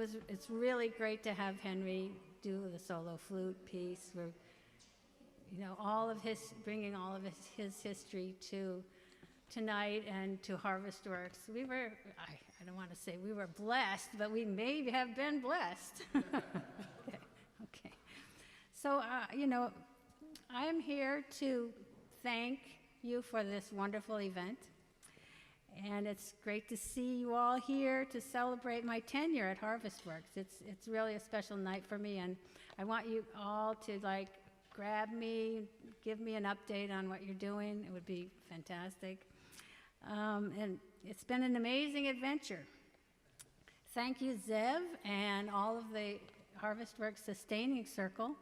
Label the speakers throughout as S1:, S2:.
S1: it's really great to have Henry do the solo flute piece. We're, bringing all of his history to tonight and to Harvestworks. We were, I don't want to say we were blessed, but we may have been blessed. Okay. So, I'm here to thank you for this wonderful event. And it's great to see you all here to celebrate my tenure at Harvestworks. It's really a special night for me, and I want you all to grab me, give me an update on what you're doing. It would be fantastic. And it's been an amazing adventure. Thank you, Zev, and all of the Harvestworks Sustaining Circle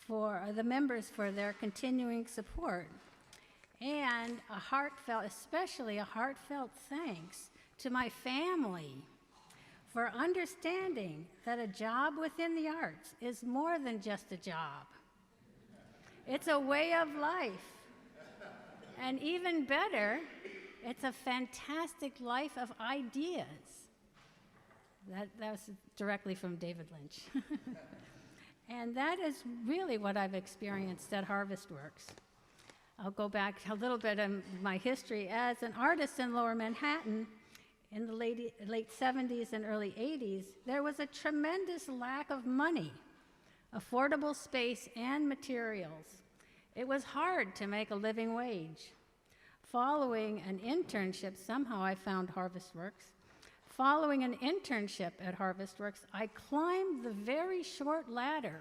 S1: for the members for their continuing support. And especially a heartfelt thanks to my family for understanding that a job within the arts is more than just a job. It's a way of life. And even better, it's a fantastic life of ideas. That was directly from David Lynch. And that is really what I've experienced at Harvestworks. I'll go back a little bit in my history. As an artist in Lower Manhattan in the late 70s and early 80s, there was a tremendous lack of money, affordable space, and materials. It was hard to make a living wage. Following an internship, somehow I found Harvestworks. Following an internship at Harvestworks, I climbed the very short ladder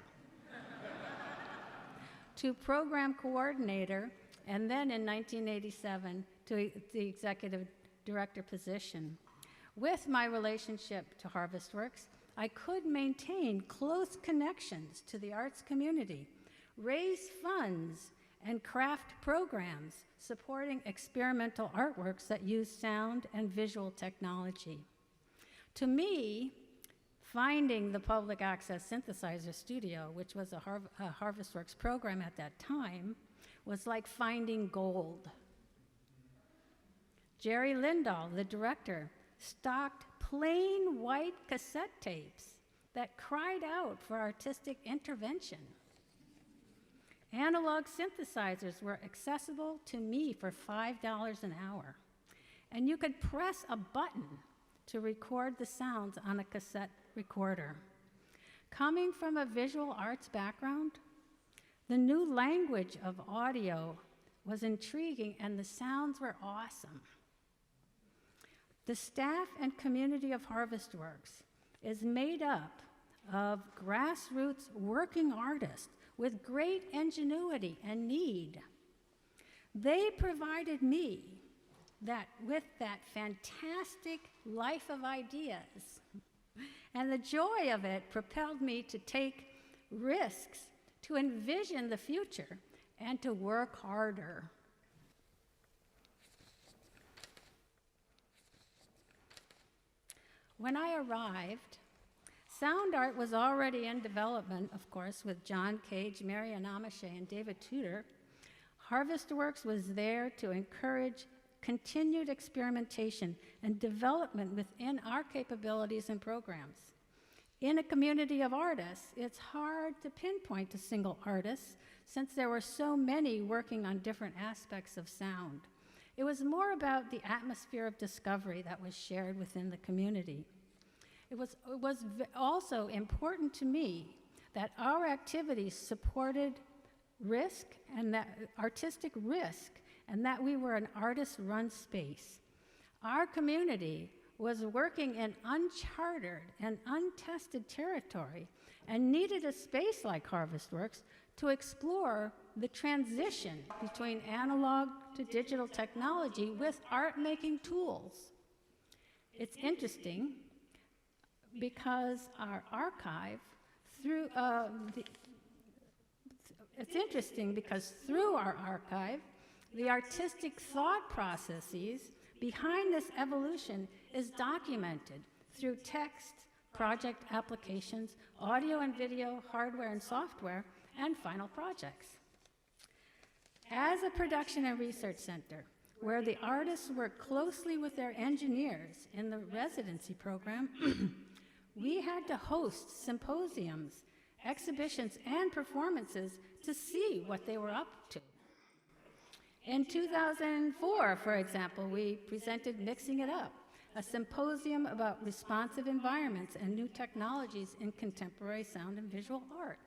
S1: to program coordinator, and then in 1987 to the executive director position. With my relationship to Harvestworks, I could maintain close connections to the arts community, raise funds, and craft programs supporting experimental artworks that use sound and visual technology. To me, finding the public access synthesizer studio, which was a Harvestworks program at that time, was like finding gold. Jerry Lindahl, the director, stocked plain white cassette tapes that cried out for artistic intervention. Analog synthesizers were accessible to me for $5 an hour, and you could press a button to record the sounds on a cassette recorder. Coming from a visual arts background, the new language of audio was intriguing and the sounds were awesome. The staff and community of Harvestworks is made up of grassroots working artists with great ingenuity and need. They provided me with that fantastic life of ideas. And the joy of it propelled me to take risks, to envision the future, and to work harder. When I arrived, sound art was already in development, of course, with John Cage, Marian Amiche, and David Tudor. Harvestworks was there to encourage continued experimentation and development within our capabilities and programs. In a community of artists, it's hard to pinpoint a single artist since there were so many working on different aspects of sound. It was more about the atmosphere of discovery that was shared within the community. It was also important to me that our activities supported risk and that artistic risk, and that we were an artist-run space. Our community was working in uncharted and untested territory and needed a space like Harvestworks to explore the transition between analog to digital technology with art-making tools. It's interesting because our archive, through our archive, the artistic thought processes behind this evolution is documented through text, project applications, audio and video, hardware and software, and final projects. As a production and research center, where the artists work closely with their engineers in the residency program, we had to host symposiums, exhibitions, and performances to see what they were up to. In 2004, for example, we presented Mixing It Up, a symposium about responsive environments and new technologies in contemporary sound and visual art,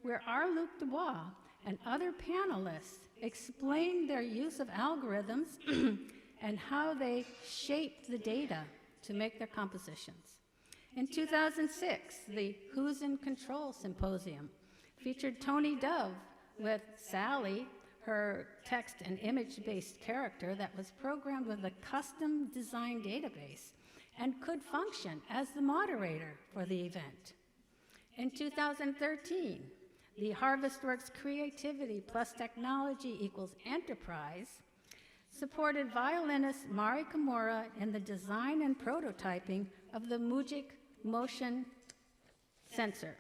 S1: where our Luc Dubois and other panelists explained their use of algorithms and how they shaped the data to make their compositions. In 2006, the Who's in Control Symposium featured Toni Dove with Sally, her text and image-based character that was programmed with a custom design database and could function as the moderator for the event. In 2013, the Harvestworks Creativity plus Technology equals Enterprise supported violinist Mari Kimura in the design and prototyping of the Mujic motion sensor.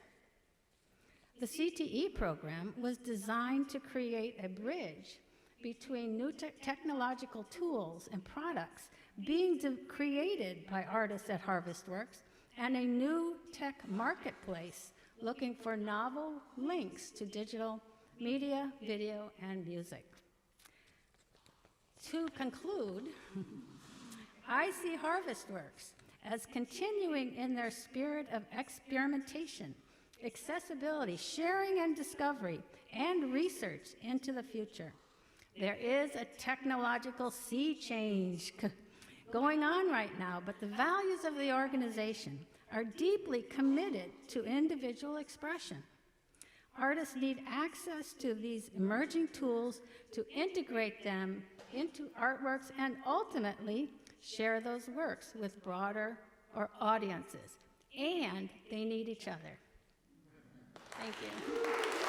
S1: The CTE program was designed to create a bridge between new technological tools and products being created by artists at Harvestworks and a new tech marketplace looking for novel links to digital media, video, and music. To conclude, I see Harvestworks as continuing in their spirit of experimentation, accessibility, sharing and discovery, and research into the future. There is a technological sea change going on right now, but the values of the organization are deeply committed to individual expression. Artists need access to these emerging tools to integrate them into artworks and ultimately share those works with broader audiences. And they need each other. Thank you.